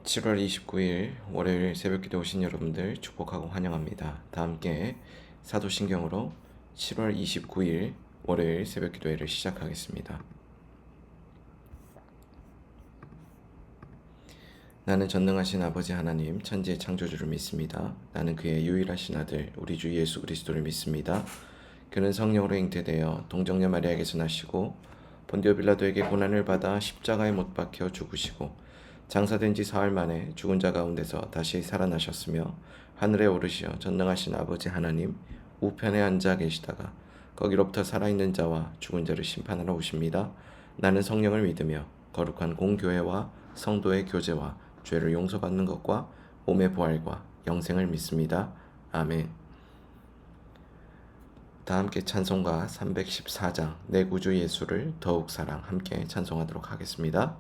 7월 29일 월요일 새벽기도 오신 여러분들 축복하고 환영합니다. 다 함께 사도신경으로 7월 29일 월요일 새벽기도회를 시작하겠습니다. 나는 전능하신 아버지 하나님 천지의 창조주를 믿습니다. 나는 그의 유일하신 아들 우리 주 예수 그리스도를 믿습니다. 그는 성령으로 잉태되어 동정녀 마리아에게서 나시고 본디오 빌라도에게 고난을 받아 십자가에 못 박혀 죽으시고 장사된 지 사흘 만에 죽은 자 가운데서 다시 살아나셨으며 하늘에 오르시어 전능하신 아버지 하나님 우편에 앉아 계시다가 거기로부터 살아있는 자와 죽은 자를 심판하러 오십니다. 나는 성령을 믿으며 거룩한 공교회와 성도의 교제와 죄를 용서받는 것과 몸의 부활과 영생을 믿습니다. 아멘. 다 함께 찬송가 314장 내 구주 예수를 더욱 사랑 함께 찬송하도록 하겠습니다.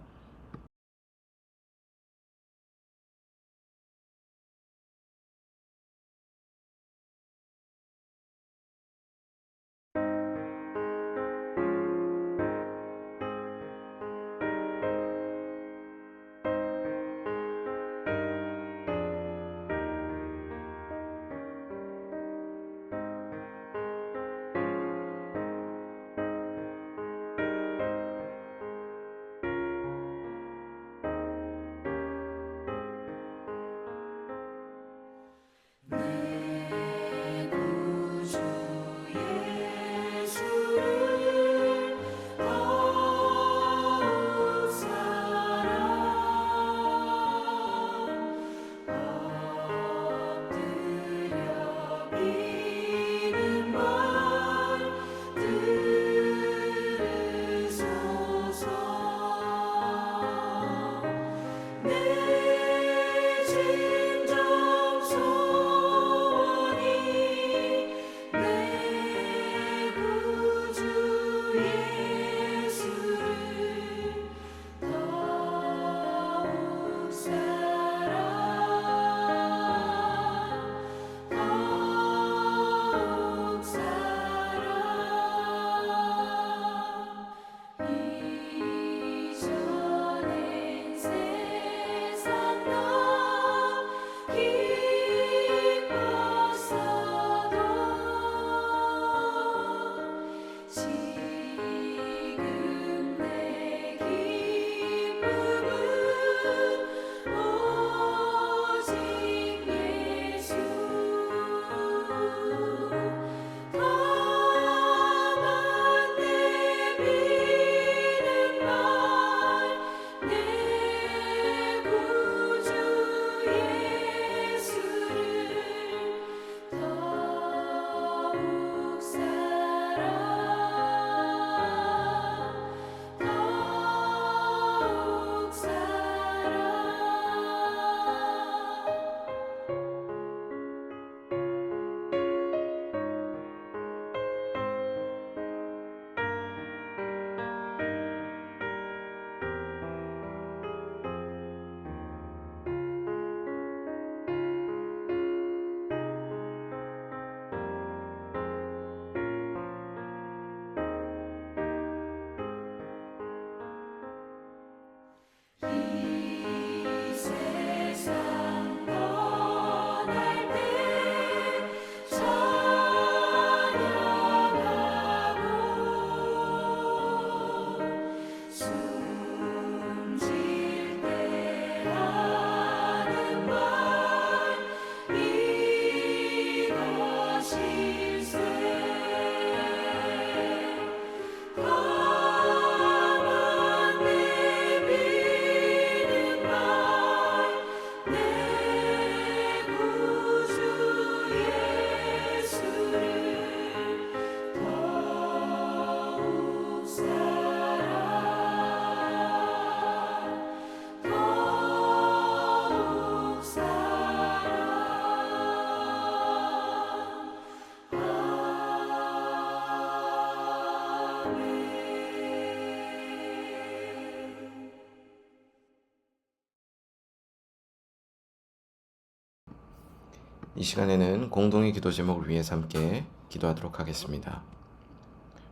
이 시간에는 공동의 기도 제목을 위해서 함께 기도하도록 하겠습니다.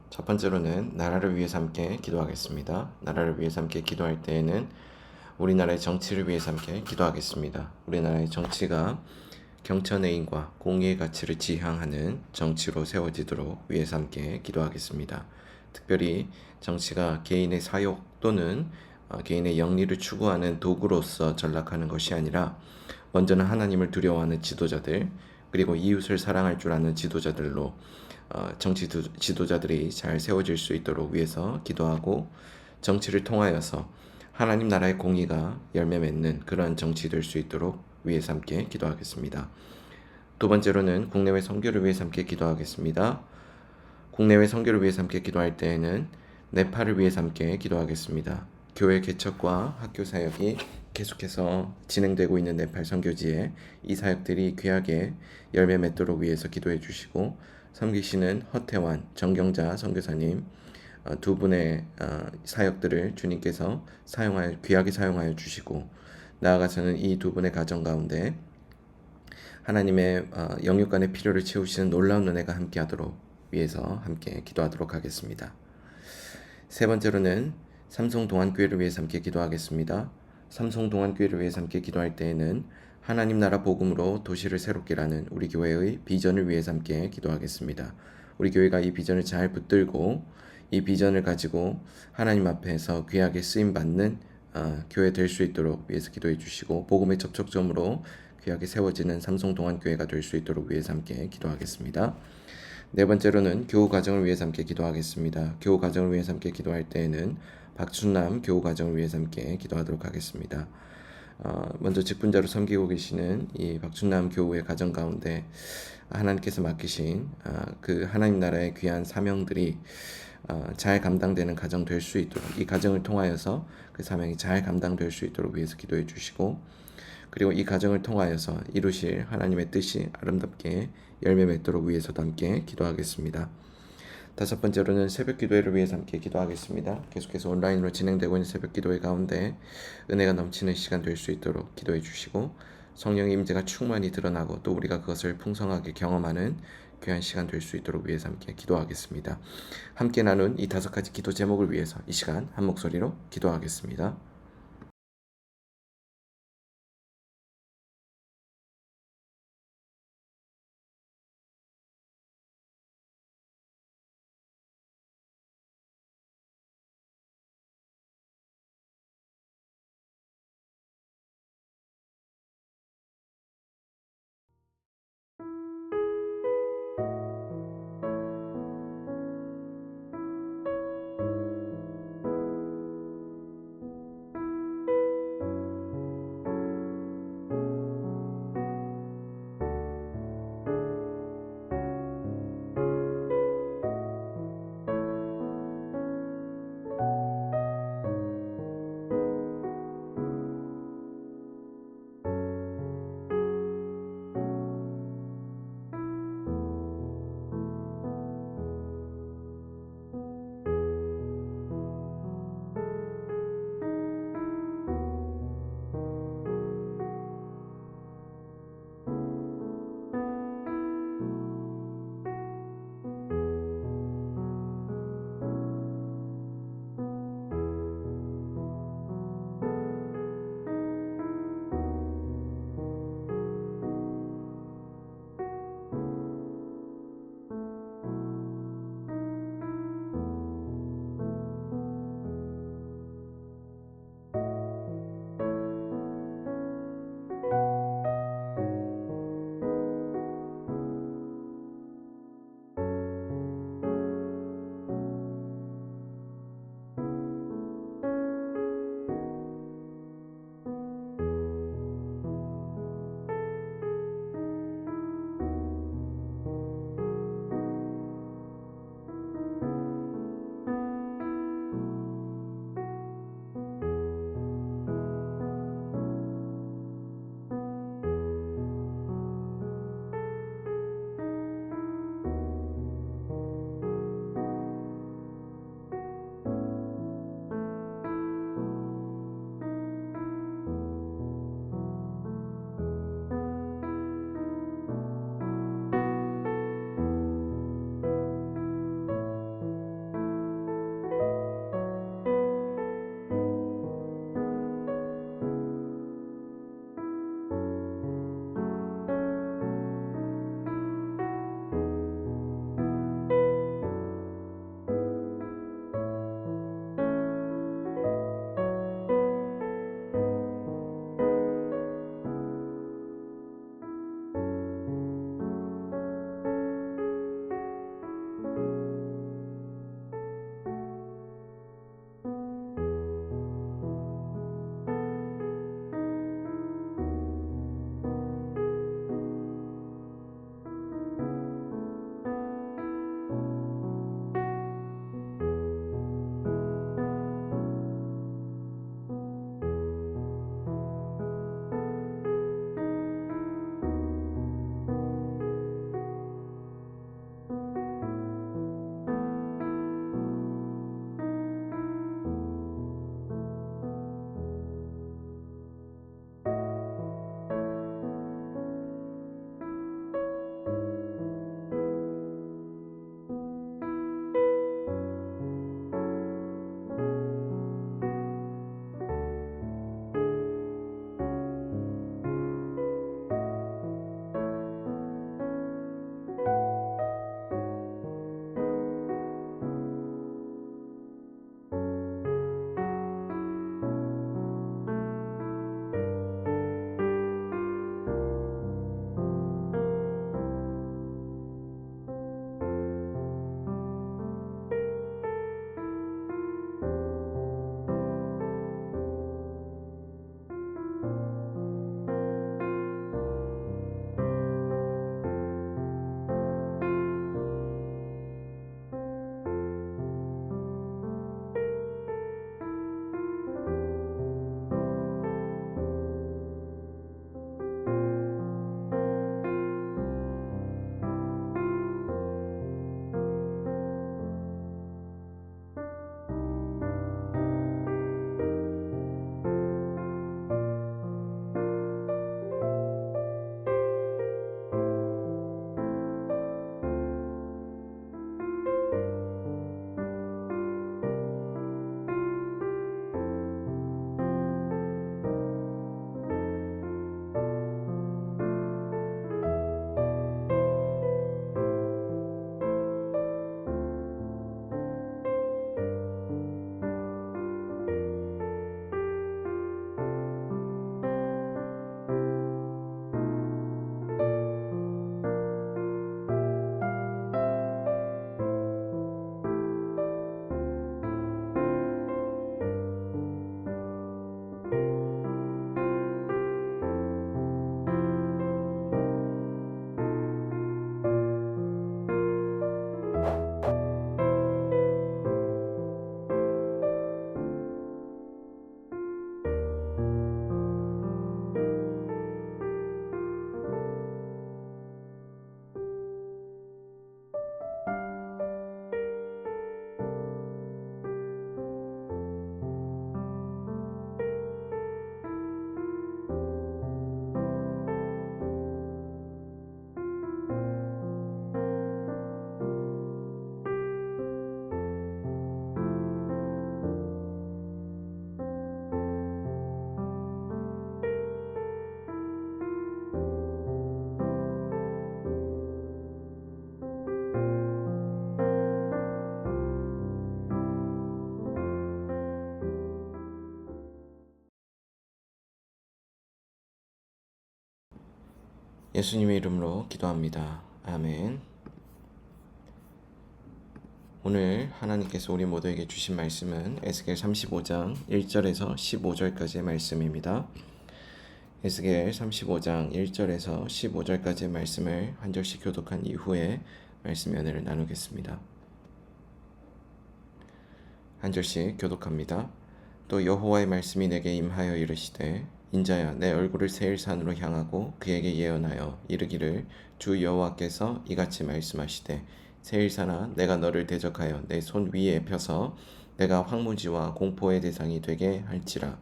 첫 번째로는 나라를 위해서 함께 기도하겠습니다. 나라를 위해서 함께 기도할 때에는 우리나라의 정치를 위해서 함께 기도하겠습니다. 우리나라의 정치가 경천애인과 공의의 가치를 지향하는 정치로 세워지도록 위해서 함께 기도하겠습니다. 특별히 정치가 개인의 사욕 또는 개인의 영리를 추구하는 도구로서 전락하는 것이 아니라 먼저는 하나님을 두려워하는 지도자들, 그리고 이웃을 사랑할 줄 아는 지도자들로 정치 지도자들이 잘 세워질 수 있도록 위해서 기도하고, 정치를 통하여서 하나님 나라의 공의가 열매 맺는 그러한 정치 될 수 있도록 위해서 함께 기도하겠습니다. 두 번째로는 국내외 선교를 위해서 함께 기도하겠습니다. 국내외 선교를 위해서 함께 기도할 때에는 네팔을 위해서 함께 기도하겠습니다. 교회 개척과 학교 사역이 계속해서 진행되고 있는 네팔 선교지에 이 사역들이 귀하게 열매 맺도록 위해서 기도해 주시고, 섬기시는 허태환, 정경자 선교사님 두 분의 사역들을 주님께서 귀하게 사용하여 주시고, 나아가서는 이 두 분의 가정 가운데 하나님의 영육간의 필요를 채우시는 놀라운 은혜가 함께하도록 위해서 함께 기도하도록 하겠습니다. 세 번째로는 삼성동안교회를 위해서 함께 기도하겠습니다. 삼성동안교회를 위해서 함께 기도할 때에는 하나님 나라 복음으로 도시를 새롭게 하는 우리 교회의 비전을 위해서 함께 기도하겠습니다. 우리 교회가 이 비전을 잘 붙들고 이 비전을 가지고 하나님 앞에서 귀하게 쓰임받는 교회 될 수 있도록 위해서 기도해 주시고, 복음의 접촉점으로 귀하게 세워지는 삼성동안교회가 될 수 있도록 위해서 함께 기도하겠습니다. 네 번째로는 교우 가정을 위해서 함께 기도하겠습니다. 교우 가정을 위해서 함께 기도할 때에는 박춘남 교우 가정을 위해서 함께 기도하도록 하겠습니다. 먼저 직분자로 섬기고 계시는 이 박춘남 교우의 가정 가운데 하나님께서 맡기신 그 하나님 나라의 귀한 사명들이 잘 감당되는 가정 될 수 있도록, 이 가정을 통하여서 그 사명이 잘 감당될 수 있도록 위해서 기도해 주시고, 그리고 이 가정을 통하여서 이루실 하나님의 뜻이 아름답게 열매 맺도록 위해서도 함께 기도하겠습니다. 다섯 번째로는 새벽 기도회를 위해서 함께 기도하겠습니다. 계속해서 온라인으로 진행되고 있는 새벽 기도회 가운데 은혜가 넘치는 시간 될 수 있도록 기도해 주시고, 성령의 임재가 충만히 드러나고 또 우리가 그것을 풍성하게 경험하는 귀한 시간 될 수 있도록 위해서 함께 기도하겠습니다. 함께 나눈 이 다섯 가지 기도 제목을 위해서 이 시간 한 목소리로 기도하겠습니다. 예수님의 이름으로 기도합니다. 아멘. 오늘 하나님께서 우리 모두에게 주신 말씀은 에스겔 35장 1절에서 15절까지의 말씀입니다. 에스겔 35장 1절에서 15절까지의 말씀을 한 절씩 교독한 이후에 말씀 연회를 나누겠습니다. 한 절씩 교독합니다. 또 여호와의 말씀이 내게 임하여 이르시되 인자야 내 얼굴을 세일산으로 향하고 그에게 예언하여 이르기를 주 여호와께서 이같이 말씀하시되 세일산아 내가 너를 대적하여 내 손 위에 펴서 내가 황무지와 공포의 대상이 되게 할지라.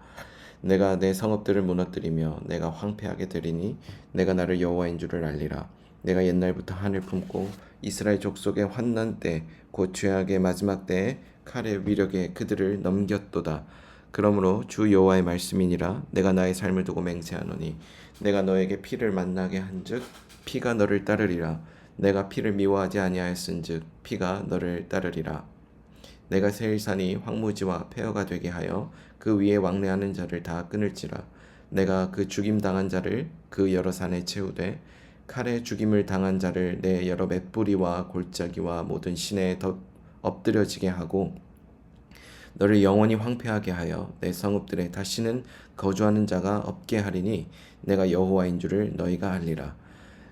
내가 내 성읍들을 무너뜨리며 내가 황폐하게 되리니 내가 나를 여호와인 줄을 알리라. 내가 옛날부터 한을 품고 이스라엘 족속의 환난 때 곧 죄악의 마지막 때에 칼의 위력에 그들을 넘겼도다. 그러므로 주 여호와의 말씀이니라. 내가 나의 삶을 두고 맹세하노니 내가 너에게 피를 만나게 한즉 피가 너를 따르리라. 내가 피를 미워하지 아니하였은즉 피가 너를 따르리라. 내가 세일산이 황무지와 폐허가 되게 하여 그 위에 왕래하는 자를 다 끊을지라. 내가 그 죽임 당한 자를 그 여러 산에 채우되 칼에 죽임을 당한 자를 내 여러 맷뿌리와 골짜기와 모든 시내에 엎드려지게 하고 너를 영원히 황폐하게 하여 내 성읍들에 다시는 거주하는 자가 없게 하리니 내가 여호와인 줄을 너희가 알리라.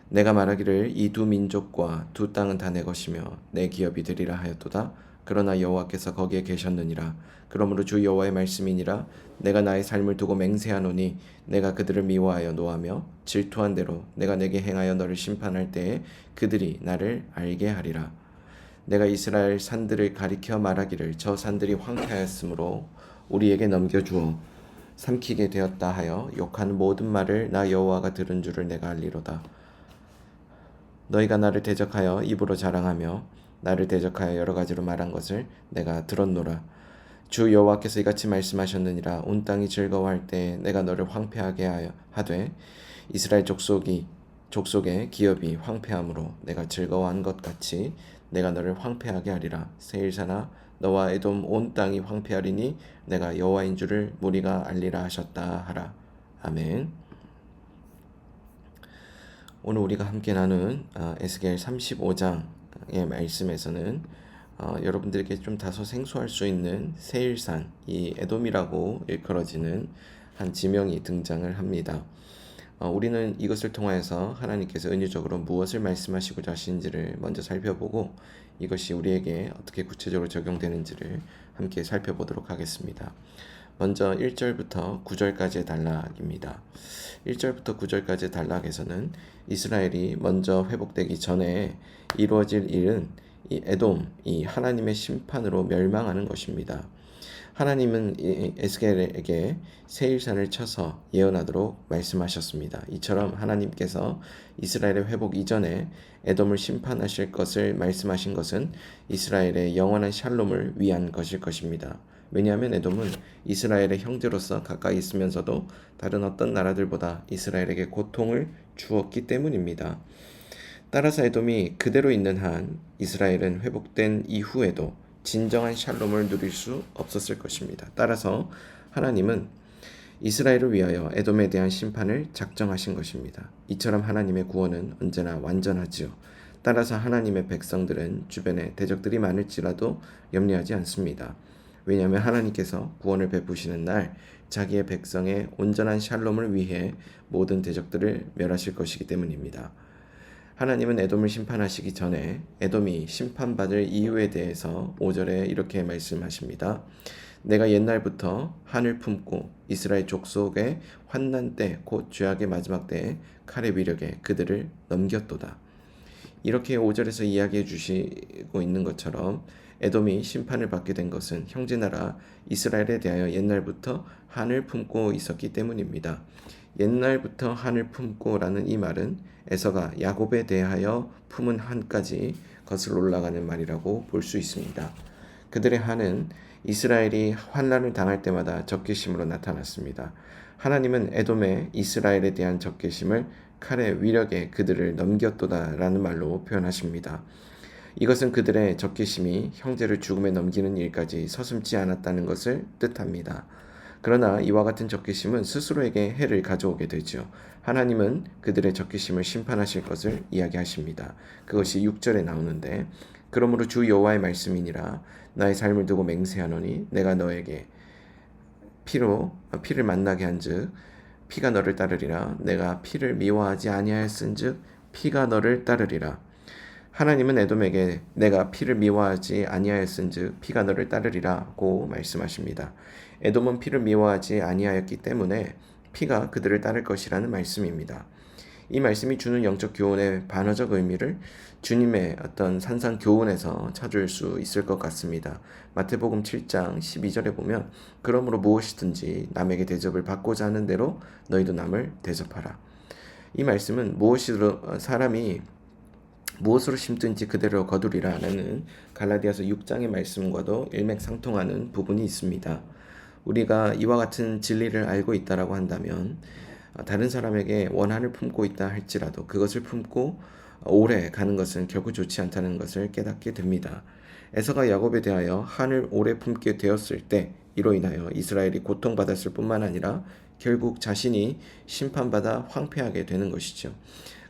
내가 말하기를 이 두 민족과 두 땅은 다 내 것이며 내 기업이 되리라 하였도다. 그러나 여호와께서 거기에 계셨느니라. 그러므로 주 여호와의 말씀이니라. 내가 나의 삶을 두고 맹세하노니 내가 그들을 미워하여 노하며 질투한 대로 내가 내게 행하여 너를 심판할 때에 그들이 나를 알게 하리라. 내가 이스라엘 산들을 가리켜 말하기를 저 산들이 황폐하였으므로 우리에게 넘겨주어 삼키게 되었다 하여 욕하는 모든 말을 나 여호와가 들은 줄을 내가 알리로다. 너희가 나를 대적하여 입으로 자랑하며 나를 대적하여 여러 가지로 말한 것을 내가 들었노라. 주 여호와께서 이같이 말씀하셨느니라. 온 땅이 즐거워할 때 내가 너를 황폐하게 하되 이스라엘 족속의 기업이 황폐함으로 내가 즐거워한 것 같이 내가 너를 황폐하게 하리라. 세일산아 너와 에돔 온 땅이 황폐하리니 내가 여호와인 줄을 무리가 알리라 하셨다 하라. 아멘. 오늘 우리가 함께 나눈 에스겔 35장의 말씀에서는 여러분들에게 좀 다소 생소할 수 있는 세일산, 이 에돔이라고 일컬어지는 한 지명이 등장을 합니다. 우리는 이것을 통하여서 하나님께서 은유적으로 무엇을 말씀하시고자 하시는지를 먼저 살펴보고 이것이 우리에게 어떻게 구체적으로 적용되는지를 함께 살펴보도록 하겠습니다. 먼저 1절부터 9절까지의 단락입니다. 1절부터 9절까지의 단락에서는 이스라엘이 먼저 회복되기 전에 이루어질 일은 이 에돔, 이 하나님의 심판으로 멸망하는 것입니다. 하나님은 에스겔에게 세일산을 쳐서 예언하도록 말씀하셨습니다. 이처럼 하나님께서 이스라엘의 회복 이전에 에돔을 심판하실 것을 말씀하신 것은 이스라엘의 영원한 샬롬을 위한 것일 것입니다. 왜냐하면 에돔은 이스라엘의 형제로서 가까이 있으면서도 다른 어떤 나라들보다 이스라엘에게 고통을 주었기 때문입니다. 따라서 에돔이 그대로 있는 한 이스라엘은 회복된 이후에도 진정한 샬롬을 누릴 수 없었을 것입니다. 따라서 하나님은 이스라엘을 위하여 에돔에 대한 심판을 작정하신 것입니다. 이처럼 하나님의 구원은 언제나 완전하지요. 따라서 하나님의 백성들은 주변에 대적들이 많을지라도 염려하지 않습니다. 왜냐하면 하나님께서 구원을 베푸시는 날 자기의 백성의 온전한 샬롬을 위해 모든 대적들을 멸하실 것이기 때문입니다. 하나님은 에돔을 심판하시기 전에 에돔이 심판받을 이유에 대해서 5절에 이렇게 말씀하십니다. 내가 옛날부터 한을 품고 이스라엘 족속의 환난 때 곧 죄악의 마지막 때에 칼의 위력에 그들을 넘겼도다. 이렇게 5절에서 이야기해 주시고 있는 것처럼 에돔이 심판을 받게 된 것은 형제나라 이스라엘에 대하여 옛날부터 한을 품고 있었기 때문입니다. 옛날부터 한을 품고라는 이 말은 에서가 야곱에 대하여 품은 한까지 거슬러 올라가는 말이라고 볼 수 있습니다. 그들의 한은 이스라엘이 환난을 당할 때마다 적개심으로 나타났습니다. 하나님은 에돔의 이스라엘에 대한 적개심을 칼의 위력에 그들을 넘겼도다라는 말로 표현하십니다. 이것은 그들의 적개심이 형제를 죽음에 넘기는 일까지 서슴지 않았다는 것을 뜻합니다. 그러나 이와 같은 적개심은 스스로에게 해를 가져오게 되죠. 하나님은 그들의 적개심을 심판하실 것을 이야기하십니다. 그것이 6절에 나오는데 그러므로 주 여호와의 말씀이니라 나의 삶을 두고 맹세하노니 내가 너에게 피를 만나게 한즉 피가 너를 따르리라 내가 피를 미워하지 아니하였은즉 피가 너를 따르리라. 하나님은 에돔에게 내가 피를 미워하지 아니하였은즉 피가 너를 따르리라고 말씀하십니다. 에돔은 피를 미워하지 아니하였기 때문에 피가 그들을 따를 것이라는 말씀입니다. 이 말씀이 주는 영적 교훈의 반어적 의미를 주님의 어떤 산상 교훈에서 찾을 수 있을 것 같습니다. 마태복음 7장 12절에 보면 그러므로 무엇이든지 남에게 대접을 받고자 하는 대로 너희도 남을 대접하라. 이 말씀은 사람이 무엇으로 심든지 그대로 거두리라라는 갈라디아서 6장의 말씀과도 일맥상통하는 부분이 있습니다. 우리가 이와 같은 진리를 알고 있다라고 한다면 다른 사람에게 원한을 품고 있다 할지라도 그것을 품고 오래 가는 것은 결코 좋지 않다는 것을 깨닫게 됩니다. 에서가 야곱에 대하여 한을 오래 품게 되었을 때 이로 인하여 이스라엘이 고통받았을 뿐만 아니라 결국 자신이 심판받아 황폐하게 되는 것이죠.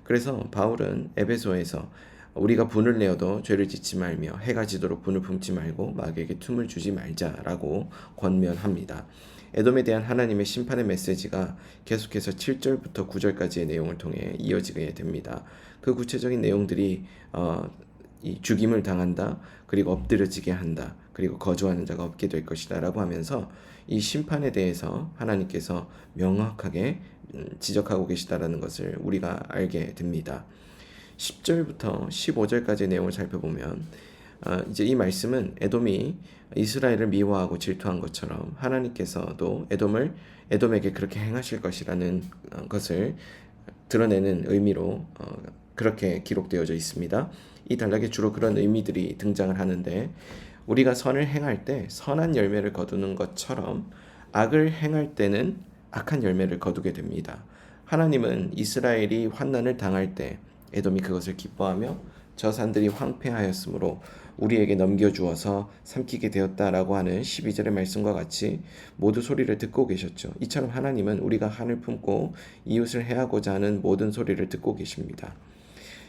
그래서 바울은 에베소에서 우리가 분을 내어도 죄를 짓지 말며 해가 지도록 분을 품지 말고 마귀에게 틈을 주지 말자라고 권면합니다. 에돔에 대한 하나님의 심판의 메시지가 계속해서 7절부터 9절까지의 내용을 통해 이어지게 됩니다. 그 구체적인 내용들이 이 죽임을 당한다, 그리고 엎드려지게 한다, 그리고 거주하는 자가 없게 될 것이다 라고 하면서 이 심판에 대해서 하나님께서 명확하게 지적하고 계시다라는 것을 우리가 알게 됩니다. 10절부터 15절까지의 내용을 살펴보면 이제 이 말씀은 에돔이 이스라엘을 미워하고 질투한 것처럼 하나님께서도 에돔에게 그렇게 행하실 것이라는 것을 드러내는 의미로 그렇게 기록되어져 있습니다. 이 단락에 주로 그런 의미들이 등장을 하는데 우리가 선을 행할 때 선한 열매를 거두는 것처럼 악을 행할 때는 악한 열매를 거두게 됩니다. 하나님은 이스라엘이 환난을 당할 때 에돔이 그것을 기뻐하며 저 산들이 황폐하였으므로 우리에게 넘겨주어서 삼키게 되었다라고 하는 12절의 말씀과 같이 모두 소리를 듣고 계셨죠. 이처럼 하나님은 우리가 한을 품고 이웃을 해하고자 하는 모든 소리를 듣고 계십니다.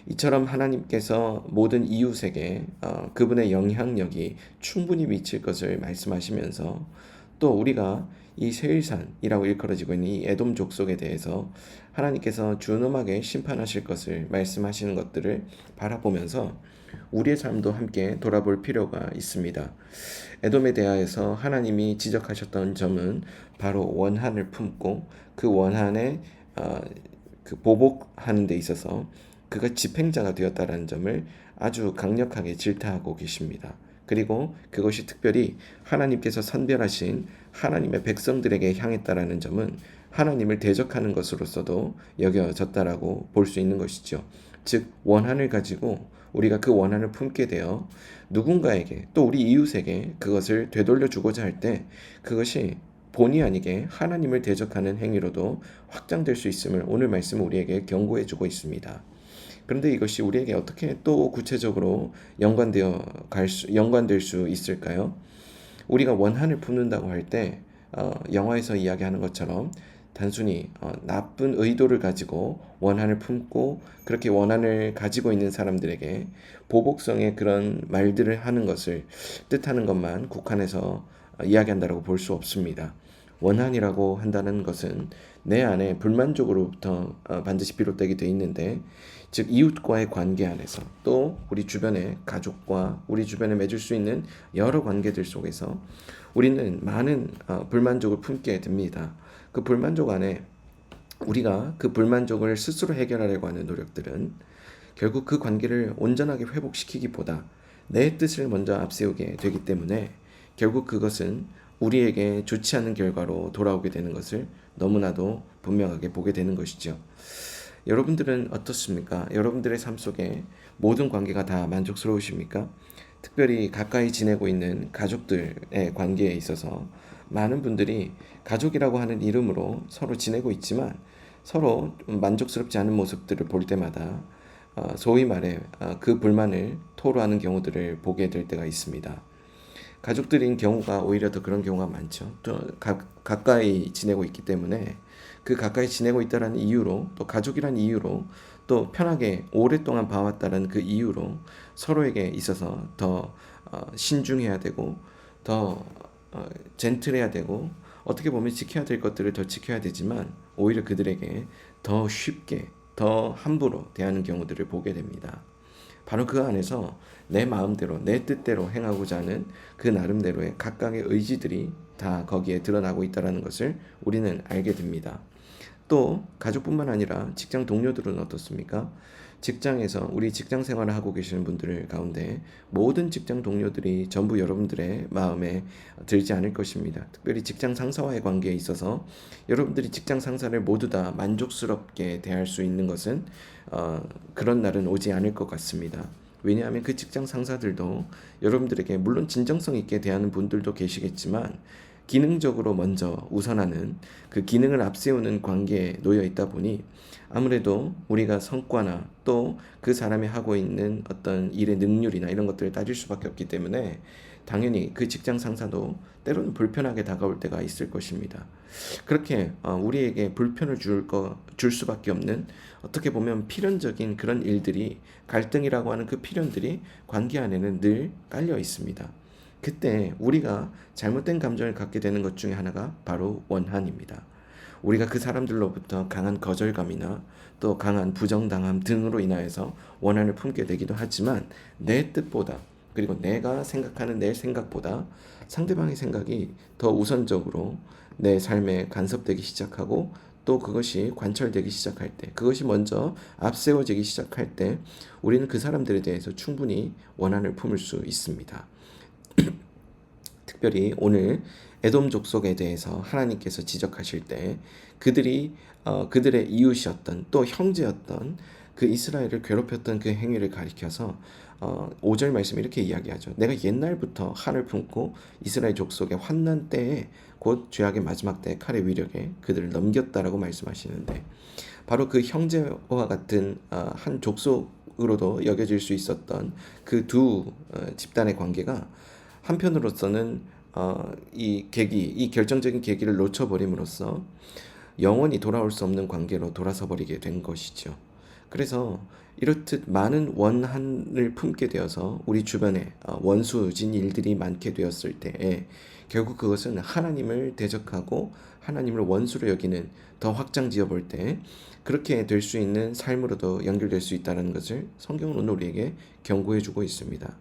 이처럼 하나님께서 모든 이웃에게 그분의 영향력이 충분히 미칠 것을 말씀하시면서 또 우리가 이 세일산이라고 일컬어지고 있는 이 에돔 족속에 대해서 하나님께서 준엄하게 심판하실 것을 말씀하시는 것들을 바라보면서 우리의 삶도 함께 돌아볼 필요가 있습니다. 에돔에 대하여서 하나님이 지적하셨던 점은 바로 원한을 품고 그 원한에 그 보복하는 데 있어서 그가 집행자가 되었다라는 점을 아주 강력하게 질타하고 계십니다. 그리고 그것이 특별히 하나님께서 선별하신 하나님의 백성들에게 향했다라는 점은 하나님을 대적하는 것으로서도 여겨졌다라고 볼 수 있는 것이죠. 즉 원한을 가지고 우리가 그 원한을 품게 되어 누군가에게 또 우리 이웃에게 그것을 되돌려 주고자 할 때 그것이 본의 아니게 하나님을 대적하는 행위로도 확장될 수 있음을 오늘 말씀은 우리에게 경고해 주고 있습니다. 그런데 이것이 우리에게 어떻게 또 구체적으로 연관될 수 있을까요? 우리가 원한을 품는다고 할 때 영화에서 이야기하는 것처럼 단순히 나쁜 의도를 가지고 원한을 품고 그렇게 원한을 가지고 있는 사람들에게 보복성의 그런 말들을 하는 것을 뜻하는 것만 국한해서 이야기한다고 볼 수 없습니다. 원한이라고 한다는 것은 내 안에 불만족으로부터 반드시 비롯되게 돼 있는데 즉 이웃과의 관계 안에서 또 우리 주변의 가족과 우리 주변에 맺을 수 있는 여러 관계들 속에서 우리는 많은 불만족을 품게 됩니다. 그 불만족 안에 우리가 그 불만족을 스스로 해결하려고 하는 노력들은 결국 그 관계를 온전하게 회복시키기보다 내 뜻을 먼저 앞세우게 되기 때문에 결국 그것은 우리에게 좋지 않은 결과로 돌아오게 되는 것을 너무나도 분명하게 보게 되는 것이죠. 여러분들은 어떻습니까? 여러분들의 삶 속에 모든 관계가 다 만족스러우십니까? 특별히 가까이 지내고 있는 가족들의 관계에 있어서 많은 분들이 가족이라고 하는 이름으로 서로 지내고 있지만 서로 만족스럽지 않은 모습들을 볼 때마다 소위 말해 그 불만을 토로하는 경우들을 보게 될 때가 있습니다. 가족들인 경우가 오히려 더 그런 경우가 많죠. 또 가까이 지내고 있기 때문에 그 가까이 지내고 있다라는 이유로 또 가족이라는 이유로 또 편하게 오랫동안 봐왔다는 그 이유로 서로에게 있어서 더 신중해야 되고 더 젠틀해야 되고 어떻게 보면 지켜야 될 것들을 더 지켜야 되지만 오히려 그들에게 더 쉽게 더 함부로 대하는 경우들을 보게 됩니다. 바로 그 안에서 내 마음대로 내 뜻대로 행하고자 하는 그 나름대로의 각각의 의지들이 다 거기에 드러나고 있다는 것을 우리는 알게 됩니다. 또 가족뿐만 아니라 직장 동료들은 어떻습니까? 직장에서 우리 직장 생활을 하고 계시는 분들 가운데 모든 직장 동료들이 전부 여러분들의 마음에 들지 않을 것입니다. 특별히 직장 상사와의 관계에 있어서 여러분들이 직장 상사를 모두 다 만족스럽게 대할 수 있는 것은 그런 날은 오지 않을 것 같습니다. 왜냐하면 그 직장 상사들도 여러분들에게 물론 진정성 있게 대하는 분들도 계시겠지만 기능적으로 먼저 우선하는 그 기능을 앞세우는 관계에 놓여 있다 보니 아무래도 우리가 성과나 또 그 사람이 하고 있는 어떤 일의 능률이나 이런 것들을 따질 수밖에 없기 때문에 당연히 그 직장 상사도 때로는 불편하게 다가올 때가 있을 것입니다. 그렇게 우리에게 불편을 줄 수밖에 없는 어떻게 보면 필연적인 그런 일들이 갈등이라고 하는 그 필연들이 관계 안에는 늘 깔려 있습니다. 그때 우리가 잘못된 감정을 갖게 되는 것 중에 하나가 바로 원한입니다. 우리가 그 사람들로부터 강한 거절감이나 또 강한 부정당함 등으로 인하여서 원한을 품게 되기도 하지만 내 뜻보다 그리고 내가 생각하는 내 생각보다 상대방의 생각이 더 우선적으로 내 삶에 간섭되기 시작하고 또 그것이 관철되기 시작할 때 그것이 먼저 앞세워지기 시작할 때 우리는 그 사람들에 대해서 충분히 원한을 품을 수 있습니다. 특별히 오늘 에돔 족속에 대해서 하나님께서 지적하실 때 그들이 그들의 이웃이었던 또 형제였던 그 이스라엘을 괴롭혔던 그 행위를 가리켜서 5절 말씀 이렇게 이야기하죠. 내가 옛날부터 한을 품고 이스라엘 족속의 환난 때에 곧 죄악의 마지막 때 칼의 위력에 그들을 넘겼다라고 말씀하시는데 바로 그 형제와 같은 한 족속으로도 여겨질 수 있었던 그 두 집단의 관계가 한편으로서는 이 결정적인 계기를 놓쳐버림으로써 영원히 돌아올 수 없는 관계로 돌아서 버리게 된 것이죠. 그래서 이렇듯 많은 원한을 품게 되어서 우리 주변에 원수진 일들이 많게 되었을 때에 결국 그것은 하나님을 대적하고 하나님을 원수로 여기는 더 확장지어 볼 때 그렇게 될 수 있는 삶으로도 연결될 수 있다는 것을 성경은 오늘 우리에게 경고해 주고 있습니다.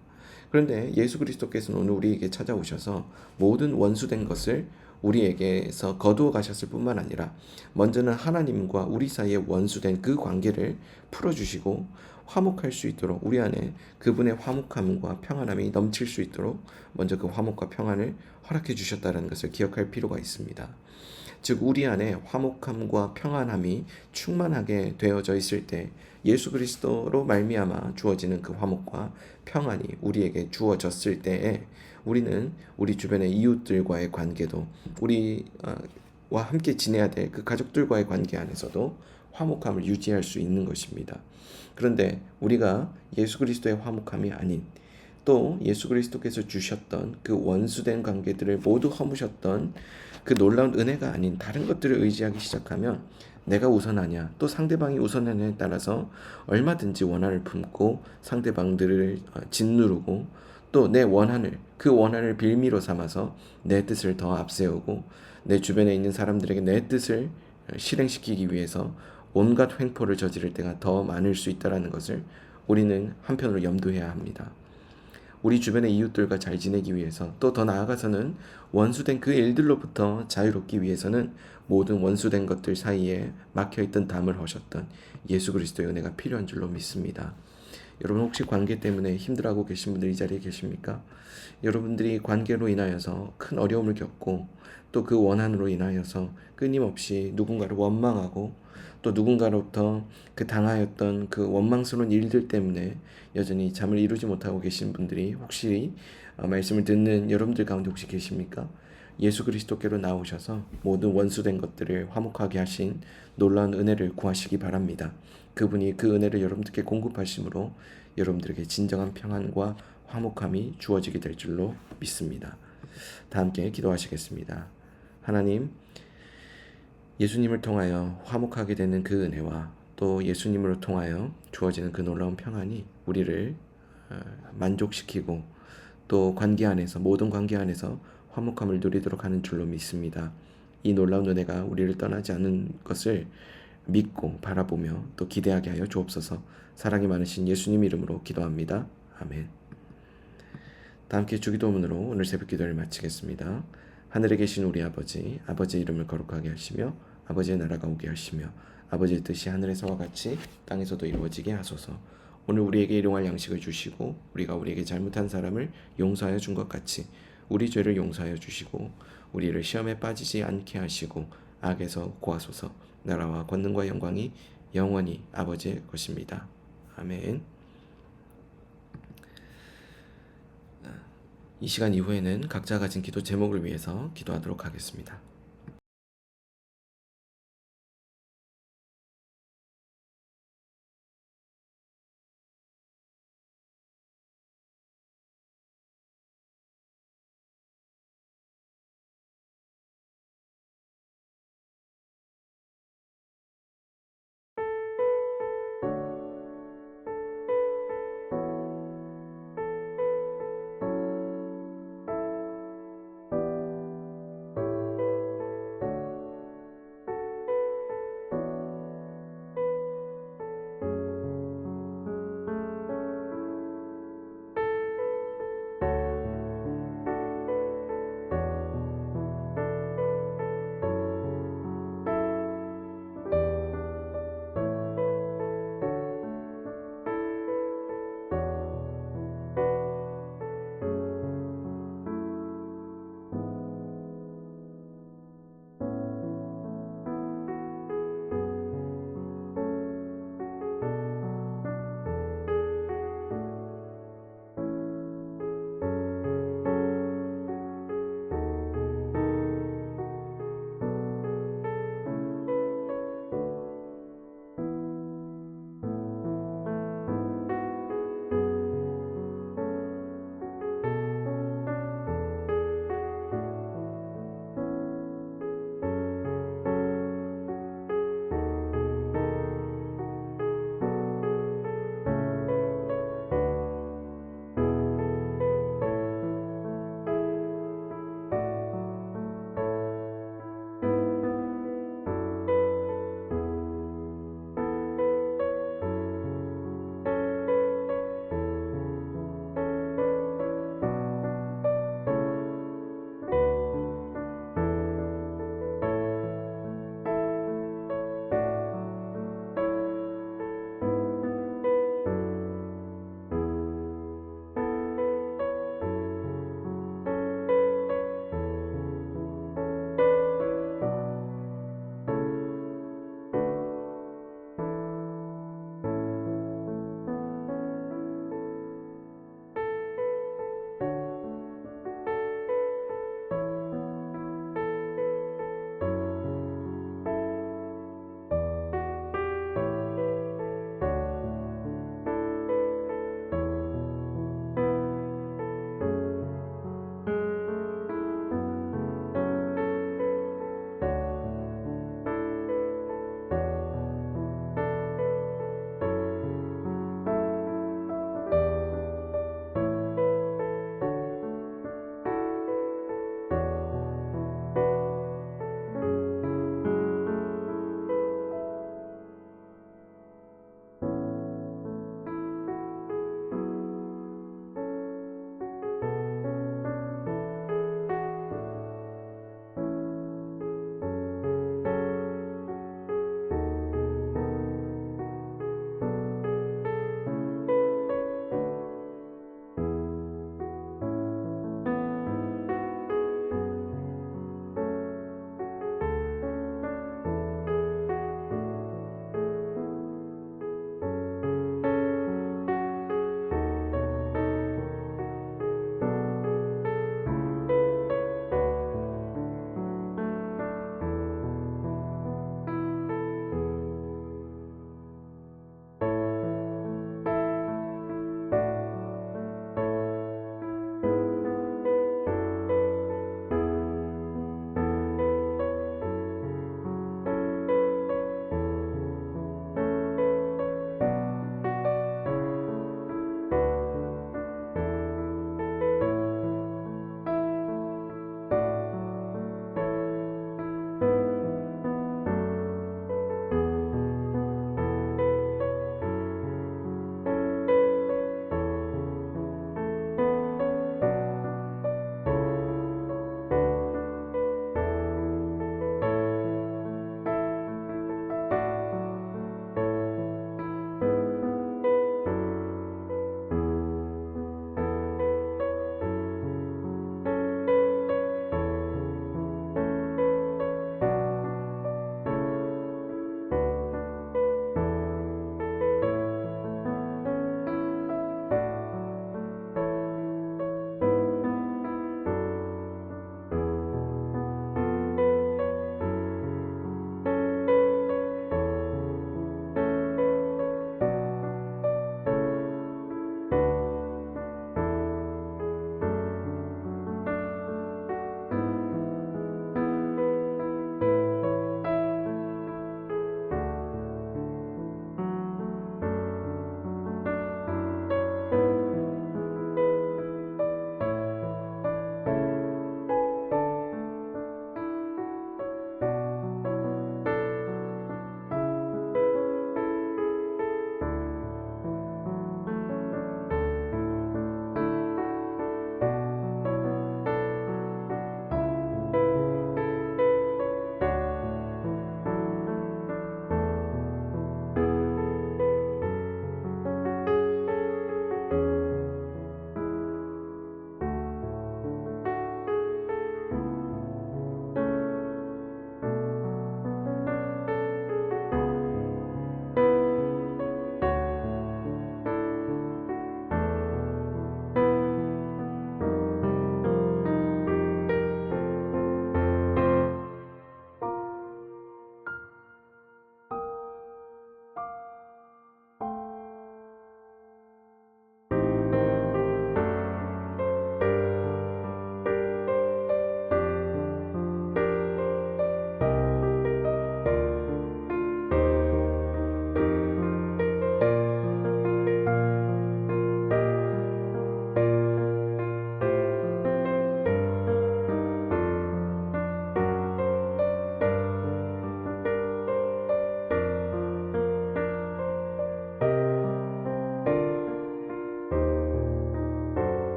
그런데 예수 그리스도께서는 오늘 우리에게 찾아오셔서 모든 원수된 것을 우리에게서 거두어 가셨을 뿐만 아니라 먼저는 하나님과 우리 사이에 원수된 그 관계를 풀어주시고 화목할 수 있도록 우리 안에 그분의 화목함과 평안함이 넘칠 수 있도록 먼저 그 화목과 평안을 허락해 주셨다는 것을 기억할 필요가 있습니다. 즉 우리 안에 화목함과 평안함이 충만하게 되어져 있을 때 예수 그리스도로 말미암아 주어지는 그 화목과 평안이 우리에게 주어졌을 때에 우리는 우리 주변의 이웃들과의 관계도 우리와 함께 지내야 될 그 가족들과의 관계 안에서도 화목함을 유지할 수 있는 것입니다. 그런데 우리가 예수 그리스도의 화목함이 아닌 또 예수 그리스도께서 주셨던 그 원수된 관계들을 모두 허무셨던 그 놀라운 은혜가 아닌 다른 것들을 의지하기 시작하면 내가 우선하냐 또 상대방이 우선하냐에 따라서 얼마든지 원한을 품고 상대방들을 짓누르고 또 내 원한을 그 원한을 빌미로 삼아서 내 뜻을 더 앞세우고 내 주변에 있는 사람들에게 내 뜻을 실행시키기 위해서 온갖 횡포를 저지를 때가 더 많을 수 있다는 것을 우리는 한편으로 염두해야 합니다. 우리 주변의 이웃들과 잘 지내기 위해서 또 더 나아가서는 원수된 그 일들로부터 자유롭기 위해서는 모든 원수된 것들 사이에 막혀있던 담을 허셨던 예수 그리스도의 은혜가 필요한 줄로 믿습니다. 여러분 혹시 관계 때문에 힘들어하고 계신 분들 이 자리에 계십니까? 여러분들이 관계로 인하여서 큰 어려움을 겪고 또 그 원한으로 인하여서 끊임없이 누군가를 원망하고 또 누군가로부터 그 당하였던 그 원망스러운 일들 때문에 여전히 잠을 이루지 못하고 계신 분들이 혹시 말씀을 듣는 여러분들 가운데 혹시 계십니까? 예수 그리스도께로 나오셔서 모든 원수된 것들을 화목하게 하신 놀라운 은혜를 구하시기 바랍니다. 그분이 그 은혜를 여러분들께 공급하심으로 여러분들에게 진정한 평안과 화목함이 주어지게 될 줄로 믿습니다. 다 함께 기도하시겠습니다. 하나님, 예수님을 통하여 화목하게 되는 그 은혜와 또 예수님으로 통하여 주어지는 그 놀라운 평안이 우리를 만족시키고 또 관계 안에서, 모든 관계 안에서 화목함을 누리도록 하는 줄로 믿습니다. 이 놀라운 은혜가 우리를 떠나지 않은 것을 믿고 바라보며 또 기대하게 하여 주옵소서. 사랑이 많으신 예수님 이름으로 기도합니다. 아멘. 다 함께 주기도문으로 오늘 새벽 기도를 마치겠습니다. 하늘에 계신 우리 아버지, 아버지의 이름을 거룩하게 하시며 아버지의 나라가 오게 하시며 아버지의 뜻이 하늘에서와 같이 땅에서도 이루어지게 하소서. 오늘 우리에게 일용할 양식을 주시고 우리가 우리에게 잘못한 사람을 용서하여 준 것 같이 우리 죄를 용서하여 주시고 우리를 시험에 빠지지 않게 하시고 악에서 구하소서. 나라와 권능과 영광이 영원히 아버지의 것입니다. 아멘. 이 시간 이후에는 각자 가진 기도 제목을 위해서 기도하도록 하겠습니다.